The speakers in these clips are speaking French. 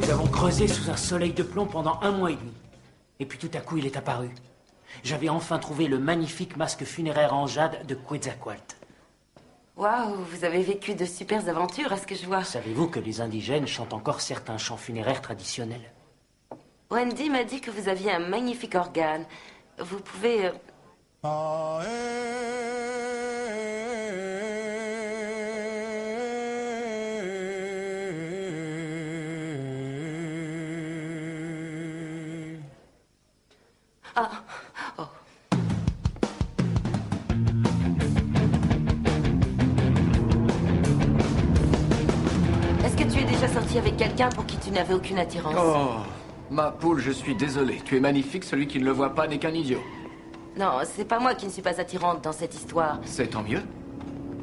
Nous avons creusé sous un soleil de plomb pendant 1 mois et demi. Et puis tout à coup, il est apparu. J'avais enfin trouvé le magnifique masque funéraire en jade de Quetzalcoatl. Waouh, vous avez vécu de super aventures, à ce que je vois. Savez-vous que les indigènes chantent encore certains chants funéraires traditionnels? Wendy m'a dit que vous aviez un magnifique organe. Vous pouvez... Ah, oh. Est-ce que tu es déjà sorti avec quelqu'un pour qui tu n'avais aucune attirance? Oh, ma poule, je suis désolé. Tu es magnifique, celui qui ne le voit pas n'est qu'un idiot. Non, c'est pas moi qui ne suis pas attirante dans cette histoire. C'est tant mieux.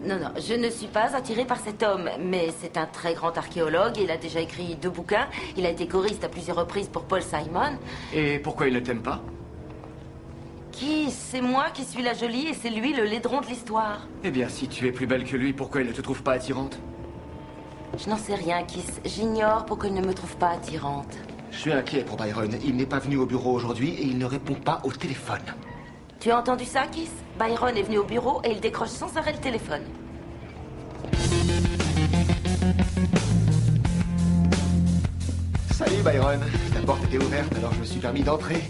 Non, non, je ne suis pas attirée par cet homme, mais c'est un très grand archéologue, il a déjà écrit 2 bouquins, il a été choriste à plusieurs reprises pour Paul Simon. Et pourquoi il ne t'aime pas? Qui? C'est moi qui suis la jolie et c'est lui le laidron de l'histoire. Eh bien, si tu es plus belle que lui, pourquoi il ne te trouve pas attirante? Je n'en sais rien, Kiss. J'ignore pourquoi il ne me trouve pas attirante. Je suis inquiet pour Byron. Il n'est pas venu au bureau aujourd'hui et il ne répond pas au téléphone. Tu as entendu ça, Kiss? Byron est venu au bureau et il décroche sans arrêt le téléphone. Salut Byron. La porte était ouverte alors je me suis permis d'entrer.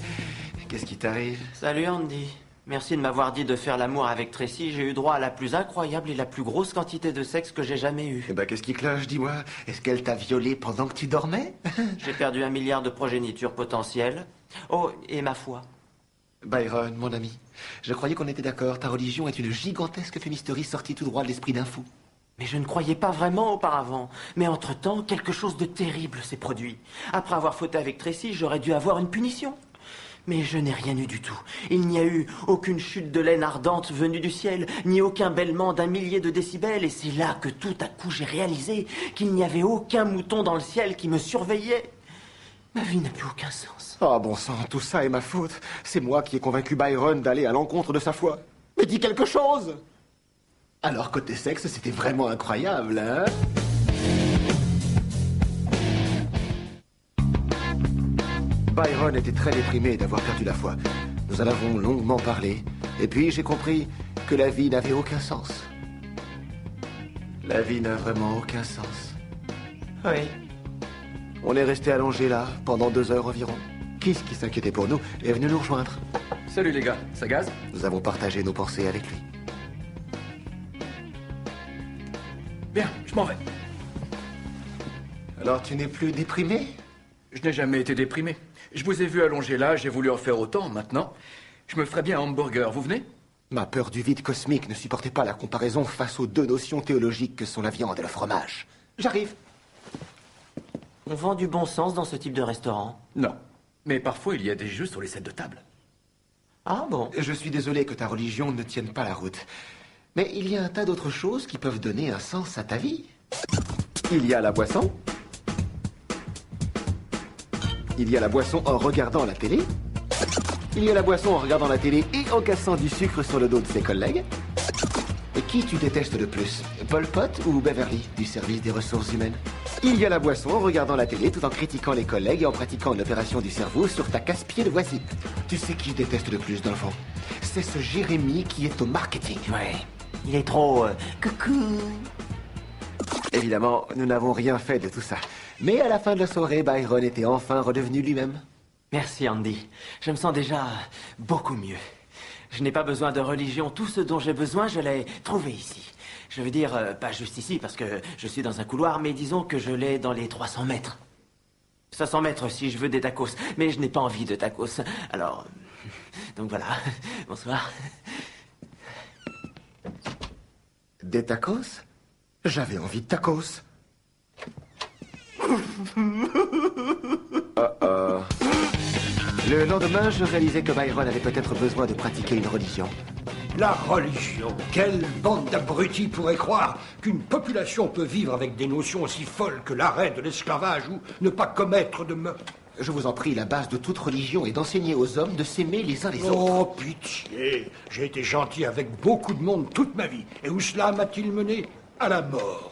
Qu'est-ce qui t'arrive? Salut Andy. Merci de m'avoir dit de faire l'amour avec Tracy. J'ai eu droit à la plus incroyable et la plus grosse quantité de sexe que j'ai jamais eue. Eh ben qu'est-ce qui cloche, dis-moi? Est-ce qu'elle t'a violé pendant que tu dormais? J'ai perdu 1 milliard de progéniture potentielle. Oh, et ma foi. Byron, mon ami, je croyais qu'on était d'accord. Ta religion est une gigantesque fumisterie sortie tout droit de l'esprit d'un fou. Mais je ne croyais pas vraiment auparavant. Mais entre-temps, quelque chose de terrible s'est produit. Après avoir fauté avec Tracy, j'aurais dû avoir une punition. Mais je n'ai rien eu du tout. Il n'y a eu aucune chute de laine ardente venue du ciel, ni aucun bêlement d'1 millier de décibels, et c'est là que tout à coup j'ai réalisé qu'il n'y avait aucun mouton dans le ciel qui me surveillait. Ma vie n'a plus aucun sens. Oh bon sang, tout ça est ma faute. C'est moi qui ai convaincu Byron d'aller à l'encontre de sa foi. Mais dis quelque chose! Alors côté sexe, c'était vraiment incroyable, hein? Byron était très déprimé d'avoir perdu la foi. Nous en avons longuement parlé. Et puis j'ai compris que la vie n'avait aucun sens. La vie n'a vraiment aucun sens. Oui. On est resté allongé là pendant 2 heures environ. Kiss, qui s'inquiétait pour nous, est venu nous rejoindre. Salut les gars, ça gaze? Nous avons partagé nos pensées avec lui. Bien, je m'en vais. Alors tu n'es plus déprimé? Je n'ai jamais été déprimé. Je vous ai vu allongé là, j'ai voulu en faire autant. Maintenant, je me ferais bien un hamburger. Vous venez? Ma peur du vide cosmique ne supportait pas la comparaison face aux 2 notions théologiques que sont la viande et le fromage. J'arrive. On vend du bon sens dans ce type de restaurant. Non. Mais parfois, il y a des jeux sur les sets de table. Ah bon? Je suis désolé que ta religion ne tienne pas la route. Mais il y a un tas d'autres choses qui peuvent donner un sens à ta vie. Il y a la boisson. Il y a la boisson en regardant la télé. Il y a la boisson en regardant la télé et en cassant du sucre sur le dos de ses collègues. Et qui tu détestes le plus? Pol Pot ou Beverly, du service des ressources humaines? Il y a la boisson en regardant la télé tout en critiquant les collègues et en pratiquant une opération du cerveau sur ta casse-pied de voisine. Tu sais qui je déteste le plus dans le fond? C'est ce Jérémy qui est au marketing. Ouais. Il est trop... coucou. Évidemment, nous n'avons rien fait de tout ça. Mais à la fin de la soirée, Byron était enfin redevenu lui-même. Merci Andy. Je me sens déjà beaucoup mieux. Je n'ai pas besoin de religion. Tout ce dont j'ai besoin, je l'ai trouvé ici. Je veux dire, pas juste ici parce que je suis dans un couloir, mais disons que je l'ai dans les 300 mètres. 500 mètres si je veux des tacos. Mais je n'ai pas envie de tacos. Alors, donc voilà. Bonsoir. Des tacos? J'avais envie de tacos. Le lendemain, je réalisais que Byron avait peut-être besoin de pratiquer une religion. La religion. Quelle bande d'abrutis pourrait croire qu'une population peut vivre avec des notions aussi folles que l'arrêt de l'esclavage ou ne pas commettre de meurtre? Je vous en prie, la base de toute religion est d'enseigner aux hommes de s'aimer les uns les autres. Oh, pitié. J'ai été gentil avec beaucoup de monde toute ma vie. Et où cela m'a-t-il mené? À la mort.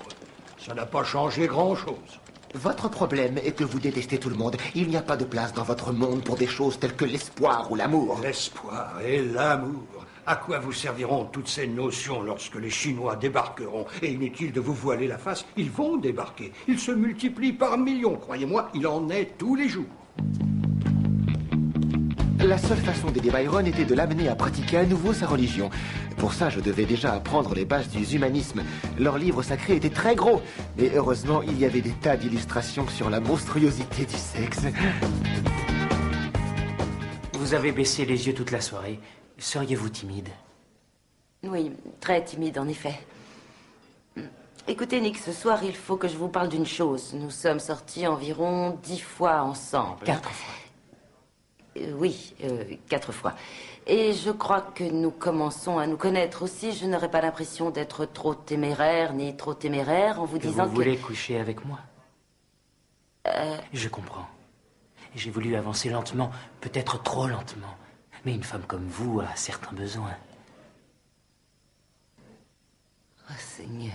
Ça n'a pas changé grand-chose. Votre problème est que vous détestez tout le monde. Il n'y a pas de place dans votre monde pour des choses telles que l'espoir ou l'amour. L'espoir et l'amour. À quoi vous serviront toutes ces notions lorsque les Chinois débarqueront? Et inutile de vous voiler la face, ils vont débarquer. Ils se multiplient par millions, croyez-moi, il en est tous les jours. La seule façon d'aider Byron était de l'amener à pratiquer à nouveau sa religion. Pour ça, je devais déjà apprendre les bases du humanisme. Leur livre sacré était très gros, mais heureusement, il y avait des tas d'illustrations sur la monstruosité du sexe. Vous avez baissé les yeux toute la soirée. Seriez-vous timide? Oui, très timide en effet. Écoutez Nick, ce soir il faut que je vous parle d'une chose. Nous sommes sortis environ 10 fois ensemble. 4 fois. Oui, 4 fois. Et je crois que nous commençons à nous connaître aussi. Je n'aurais pas l'impression d'être trop téméraire ni trop téméraire en vous disant Vous voulez coucher avec moi? Je comprends. J'ai voulu avancer lentement, peut-être trop lentement. Mais une femme comme vous a certains besoins. Oh Seigneur.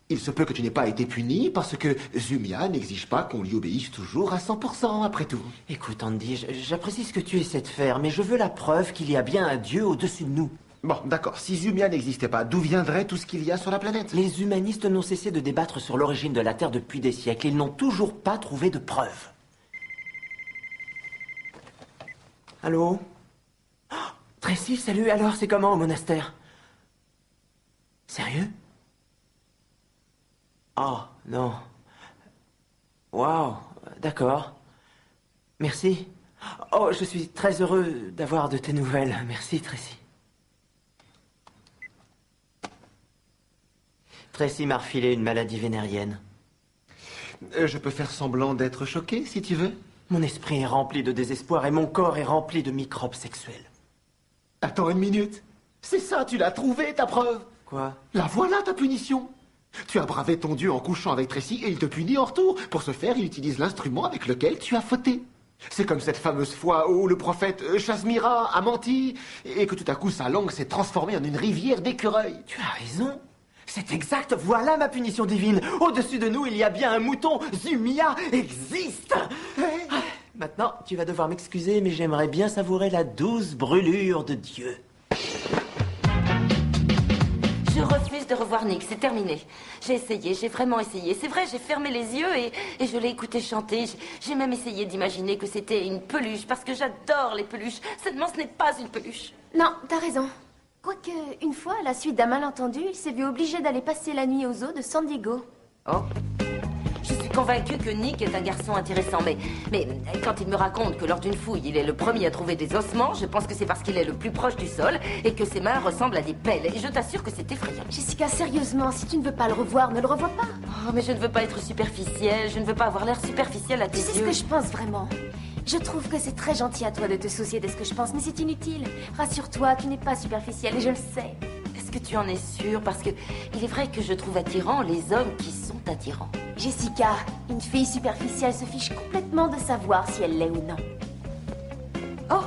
Il se peut que tu n'aies pas été puni parce que Zumia n'exige pas qu'on lui obéisse toujours à 100% après tout. Écoute, Andy, j'apprécie ce que tu essaies de faire, mais je veux la preuve qu'il y a bien un dieu au-dessus de nous. Bon, d'accord. Si Zumia n'existait pas, d'où viendrait tout ce qu'il y a sur la planète? Les humanistes n'ont cessé de débattre sur l'origine de la Terre depuis des siècles. Ils n'ont toujours pas trouvé de preuves. Allô? Oh, Tracy, salut. Alors, c'est comment au monastère? Sérieux? Oh, non. Waouh, d'accord. Merci. Oh, je suis très heureux d'avoir de tes nouvelles. Merci, Tracy. Tracy m'a refilé une maladie vénérienne. Je peux faire semblant d'être choqué, si tu veux. Mon esprit est rempli de désespoir et mon corps est rempli de microbes sexuels. Attends une minute. C'est ça, tu l'as trouvé, ta preuve. Quoi? La voilà, ta punition. Tu as bravé ton dieu en couchant avec Tracy et il te punit en retour. Pour ce faire, il utilise l'instrument avec lequel tu as fauté. C'est comme cette fameuse fois où le prophète Chasmira a menti et que tout à coup sa langue s'est transformée en une rivière d'écureuils. Tu as raison. C'est exact. Voilà ma punition divine. Au-dessus de nous, il y a bien un mouton. Zumia existe. Maintenant, tu vas devoir m'excuser, mais j'aimerais bien savourer la douce brûlure de Dieu. Je refuse de revoir Nick, c'est terminé. J'ai essayé, j'ai vraiment essayé. C'est vrai, j'ai fermé les yeux et je l'ai écouté chanter. J'ai même essayé d'imaginer que c'était une peluche, parce que j'adore les peluches. Seulement, ce n'est pas une peluche. Non, t'as raison. Quoique, une fois, à la suite d'un malentendu, il s'est vu obligé d'aller passer la nuit au zoo de San Diego. Oh. Je suis convaincue que Nick est un garçon intéressant, mais quand il me raconte que lors d'une fouille, il est le premier à trouver des ossements, je pense que c'est parce qu'il est le plus proche du sol et que ses mains ressemblent à des pelles. Et je t'assure que c'est effrayant. Jessica, sérieusement, si tu ne veux pas le revoir, ne le revois pas. Oh, mais je ne veux pas être superficielle, je ne veux pas avoir l'air superficielle à tes Tu sais ce yeux. que je pense vraiment? Je trouve que c'est très gentil à toi de te soucier de ce que je pense, mais c'est inutile. Rassure-toi, tu n'es pas superficielle et je le sais. Est-ce que tu en es sûre? Parce que il est vrai que je trouve attirant les hommes qui sont attirants. Jessica, une fille superficielle se fiche complètement de savoir si elle l'est ou non. Oh,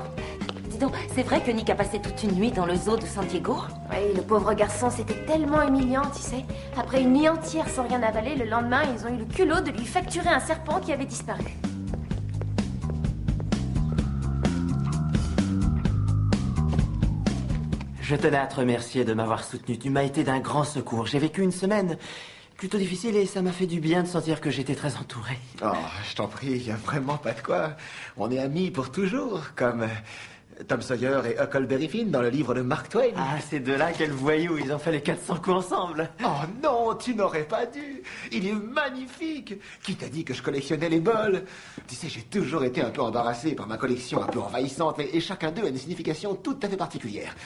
dis donc, c'est vrai que Nick a passé toute une nuit dans le zoo de San Diego? Oui, le pauvre garçon, c'était tellement humiliant, tu sais. Après une nuit entière sans rien avaler, le lendemain, ils ont eu le culot de lui facturer un serpent qui avait disparu. Je tenais à te remercier de m'avoir soutenu. Tu m'as été d'un grand secours. J'ai vécu une semaine plutôt difficile et ça m'a fait du bien de sentir que j'étais très entouré. Oh, je t'en prie, il n'y a vraiment pas de quoi. On est amis pour toujours, comme Tom Sawyer et Huckleberry Finn dans le livre de Mark Twain. Ah, ces deux-là, quels voyous, ils ont fait les 400 coups ensemble. Oh non, tu n'aurais pas dû. Il est magnifique. Qui t'a dit que je collectionnais les bols? Tu sais, j'ai toujours été un peu embarrassé par ma collection un peu envahissante et chacun d'eux a une signification tout à fait particulière.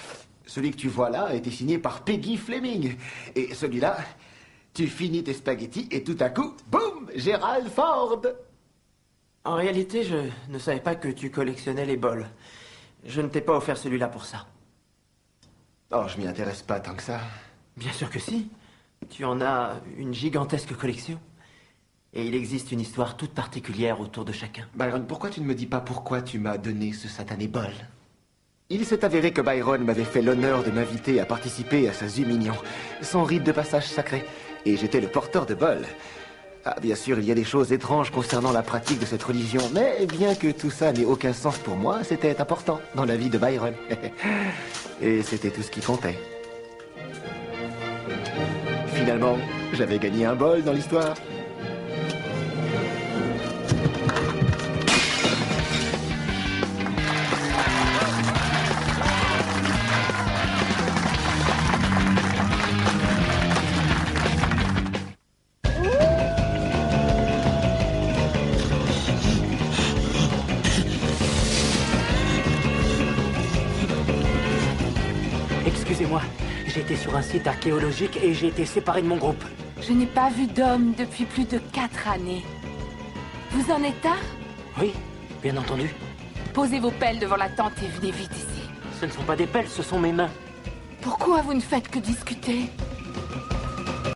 Celui que tu vois là a été signé par Peggy Fleming. Et celui-là, tu finis tes spaghettis et tout à coup, boum, Gerald Ford. En réalité, je ne savais pas que tu collectionnais les bols. Je ne t'ai pas offert celui-là pour ça. Oh, je m'y intéresse pas tant que ça. Bien sûr que si. Tu en as une gigantesque collection. Et il existe une histoire toute particulière autour de chacun. Byron, pourquoi tu ne me dis pas pourquoi tu m'as donné ce satané bol? Il s'est avéré que Byron m'avait fait l'honneur de m'inviter à participer à sa Zuminion, son rite de passage sacré, et j'étais le porteur de bol. Ah, bien sûr, il y a des choses étranges concernant la pratique de cette religion, mais bien que tout ça n'ait aucun sens pour moi, c'était important dans la vie de Byron. Et c'était tout ce qui comptait. Finalement, j'avais gagné un bol dans l'histoire. Excusez-moi, j'ai été sur un site archéologique et j'ai été séparé de mon groupe. Je n'ai pas vu d'homme depuis plus de 4 années. Vous en êtes un? Oui, bien entendu. Posez vos pelles devant la tente et venez vite ici. Ce ne sont pas des pelles, ce sont mes mains. Pourquoi vous ne faites que discuter?